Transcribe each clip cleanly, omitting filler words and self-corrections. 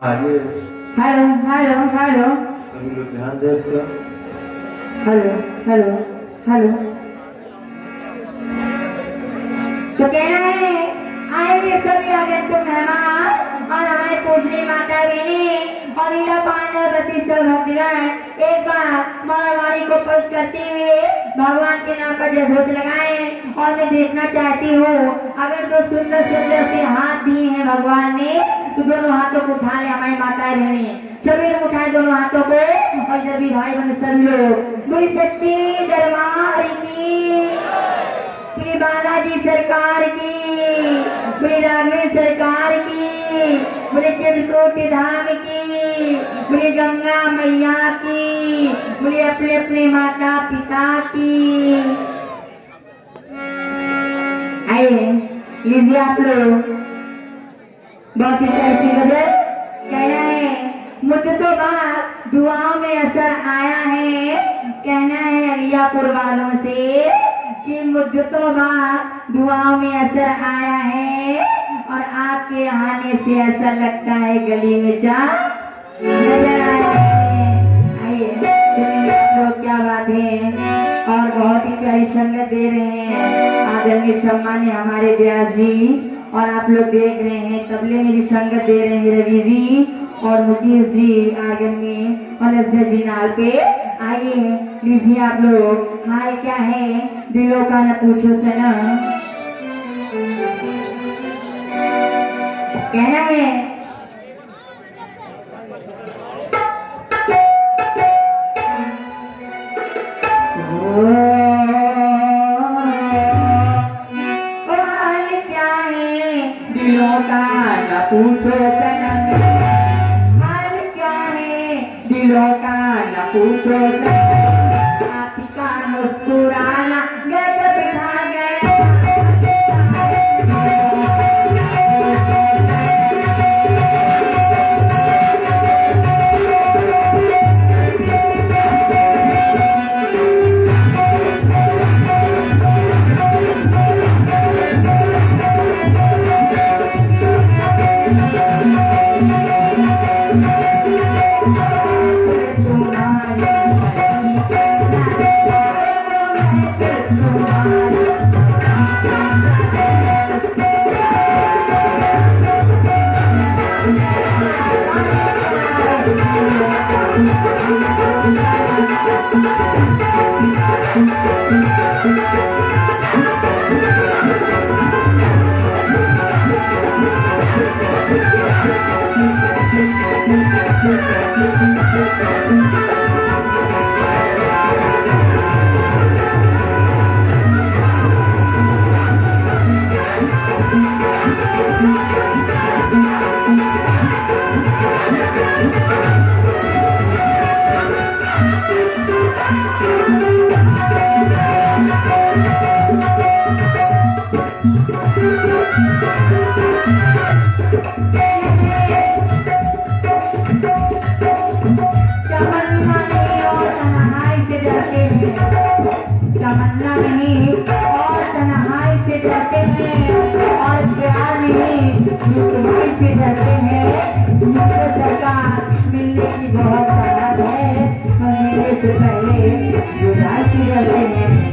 आगे hello hello hello सभी लोग ध्यान दे इसका। Hello hello hello. तो कहना है आइए सभी आगंतुक मेहमान और हमारे पूजनी माता बहनी और लीला पांडवती सब भक्तगण एक बार मारवाड़ी को पवित्र करते हुए भगवान के नाम का जय घोष लगाएं। और मैं देखना चाहती हूँ अगर दो सुंदर सुंदर से हाथ दिए हैं भगवान ने तो दोनों हाथों को उठा ले हमारी माताएं बहनी सभी लोग उठाए दोनों हाथों को। और इधर भी भाई बहन सभी लोग बड़ी सच्ची दरबार की श्री बालाजी सरकार की श्री राघवेंद्र सरकार की बोले चित्रकूट धाम की बोले गंगा मैया की बोले अपने अपने माता पिता की। आइए लीजिए आप लोग बहुत ही ऐसी गजल कहना है मुझे तो बात दुआओं में असर आया है। कहना है अलियापुर वालों से कि मुझे तो बात दुआओं में असर आया है और आपके आने से ऐसा लगता है गली में जा नजर आया है। आइए लोग क्या बात है और बहुत ही प्यारी संगत दे रहे हैं आदरणीय सम्मान्य हमारे व्यास जी। और आप लोग देख रहे हैं तबले में भी संगत दे रहे हैं रवि जी और मुकेश जी आर्गन में और लज्जा जी नाल पे। आइए लीजिए आप लोग हाल क्या है दिलों का न पूछो सनम। कहना है दिलों का न पूछो सनम हाल क्या है दिलों का न पूछो सनम आपका मुस्कुराना गजब खा गया। तमन्ना नहीं और तन्हाई से डरते हैं और प्यार नहीं रुसवाई से डरते हैं। मुझको सरकार मिलने की बहुत चाहत है और मिलने से पहले जुदाई से डरते हैं।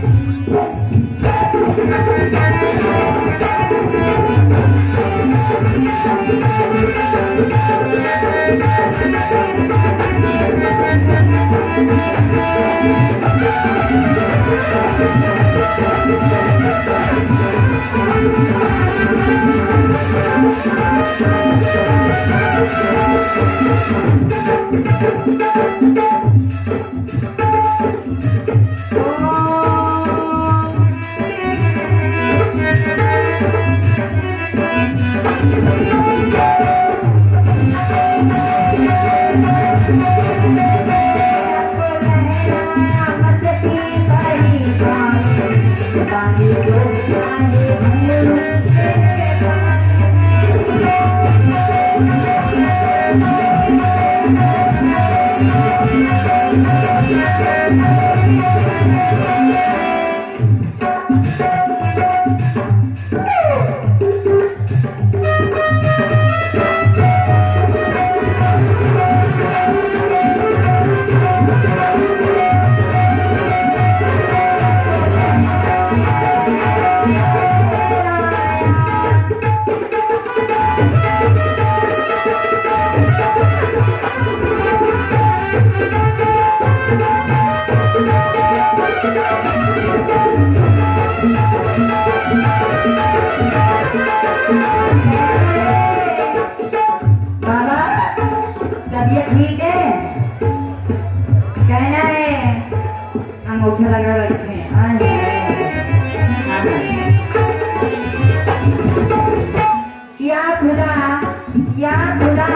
ये ठीक है, कहना है अंगूठा लगा बैठे हैं। या खुदा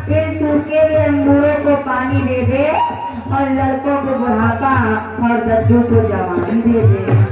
इन सूखे हुए अंगूरों को पानी दे दे और लड़कों को बुढ़ापा और दद्दू को जवानी दे दे।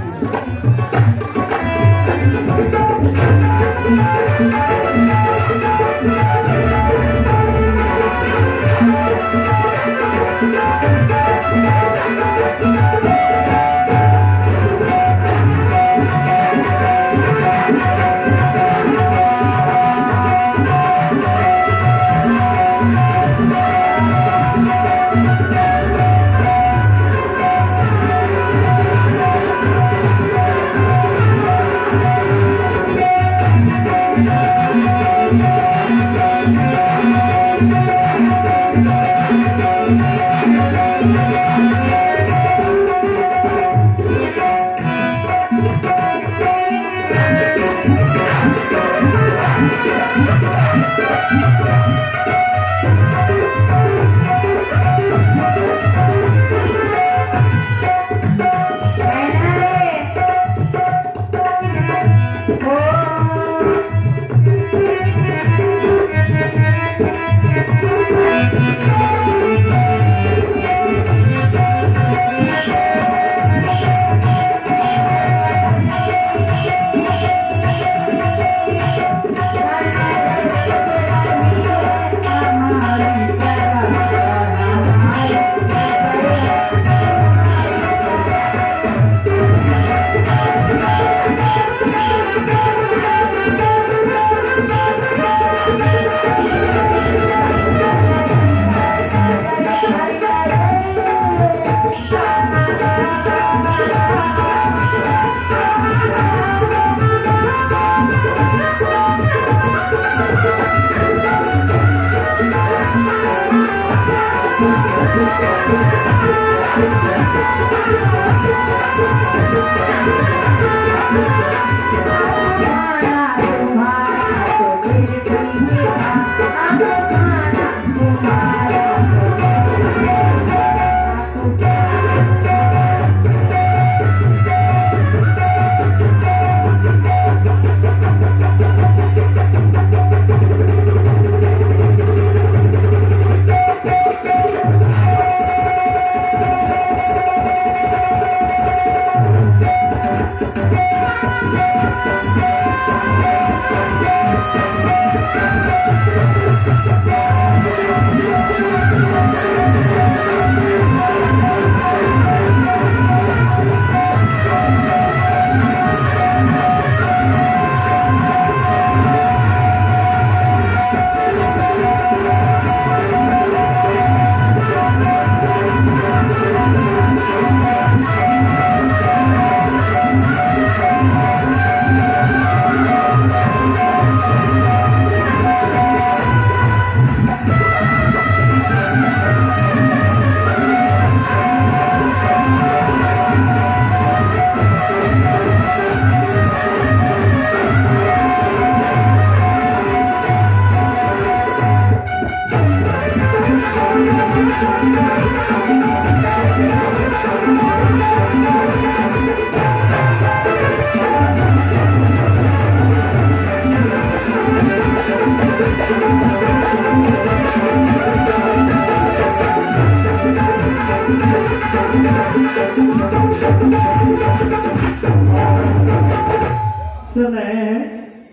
सुन रहे हैं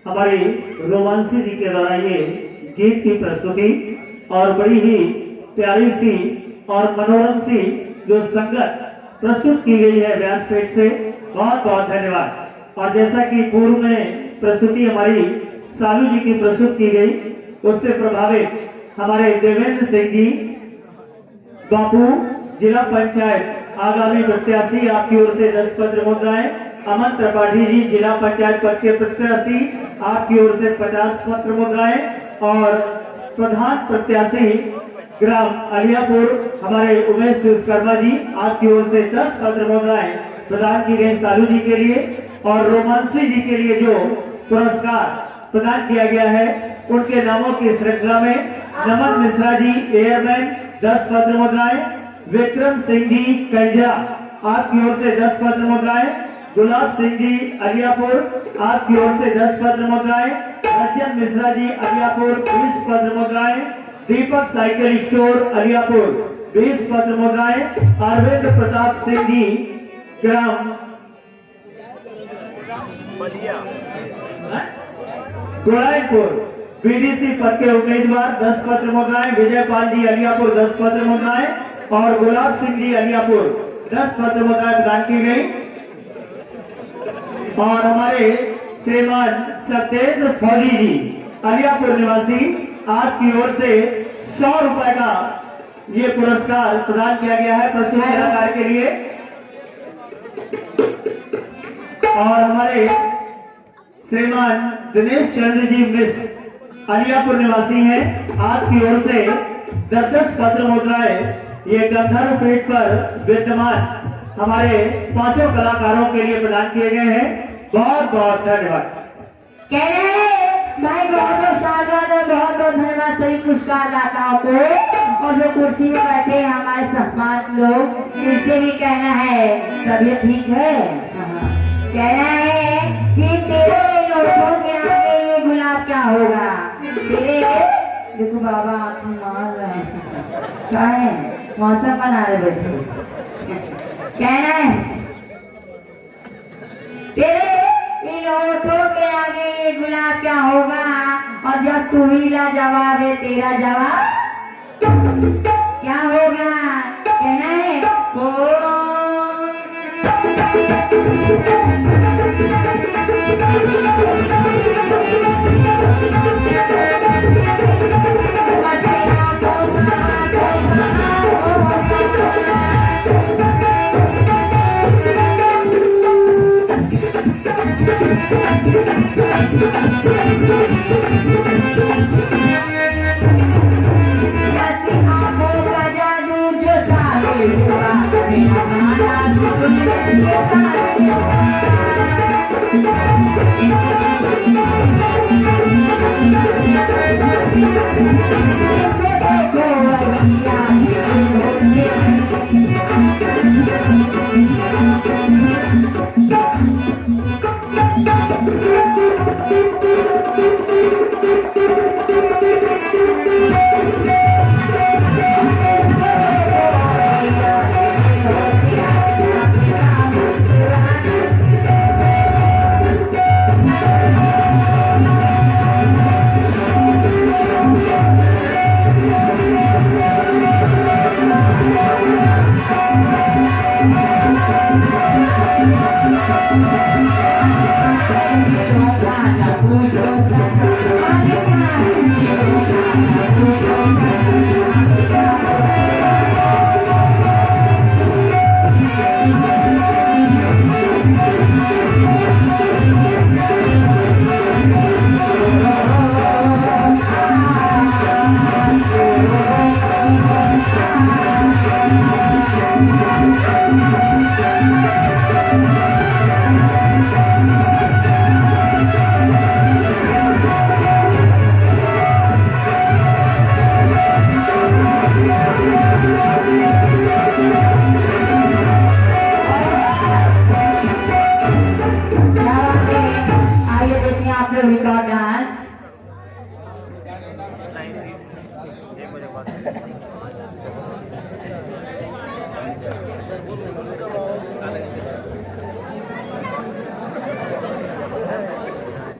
हमारी रोमांसी जी के द्वारा ये गीत की प्रस्तुति और बड़ी ही प्यारी सी और मनोरम सी जो संगत प्रस्तुत की गई है व्यासपीठ से, बहुत बहुत धन्यवाद। और जैसा कि पूर्व में प्रस्तुति हमारी सालू जी की प्रस्तुत की गई, उससे प्रभावित हमारे देवेंद्र सिंह जी बापू जिला पंचायत आगामी प्रत्याशी, आपकी ओर से 10 पत्र मुद्राएं। अमन त्रिपाठी जी जिला पंचायत पद के प्रत्याशी, आपकी ओर से 50 पत्र मुद्राएं। और प्रधान प्रत्याशी ग्राम अलियापुर हमारे उमेश विश्वकर्मा जी, आपकी ओर से 10 पत्र मुद्राएं प्रदान की गई सालू जी के लिए। और रोमांसी जी के लिए जो पुरस्कार प्रदान किया गया है, उनके नामों की श्रृंखला में नमन मिश्रा जी एयरमैन 10 पत्र मुद्राएं, विक्रम सिंह जी कंजा आपकी ओर से 10 पत्र मुद्राएं, गुलाब सिंह जी अलियापुर आपकी ओर से 10 पत्र मुद्राएं, रंजन मिश्रा जी अलियापुर 20 पत्र मुद्राएं, दीपक साइकिल स्टोर अलियापुर 20 पत्र मुद्राएं, अरविंद प्रताप सिंह जी ग्राम गोरायपुर बीडीसी पद के उम्मीदवार 10 पत्र मुद्राएं, विजय पाल जी अलियापुर 10 पत्र मुद्राएं और गुलाब सिंह जी अलियापुर 10 पत्र मुद्राएं प्रदान की गई। और हमारे श्रीमान सत्येंद्र फौजी जी अलियापुर निवासी आपकी ओर से 100 रुपए का ये पुरस्कार प्रदान किया गया है प्रस्तुत कलाकार के लिए। और हमारे श्रीमान दिनेश चंद्र जी मिश्र अलियापुर निवासी हैं, आपकी ओर से 10 पत्र मुद्राएं ये गंधर्व पीठ पर विद्यमान हमारे 5 कलाकारों के लिए प्रदान किए गए हैं। बहुत बहुत धन्यवाद। कह रहे हैं भाई बहुत बहुत शानदार और बहुत बहुत धन्यवाद सभी पुरस्कार दाताओं को, और जो कुर्सी में बैठे हैं हमारे सम्मान लोग इनसे भी कहना है तबीयत ठीक है। कहना है कि तेरे नोटों के आगे ये गुलाब क्या होगा, तेरे देखो बाबा आंखें मार रहे हैं क्या है मौसम बना रहे बैठे। कहना है तेरे इन होठों के आगे ये गुलाब क्या होगा, और जब तू ही लाजवाब है तेरा जवाब क्या होगा। कहना है आंखों का जादू जो साहिल डांस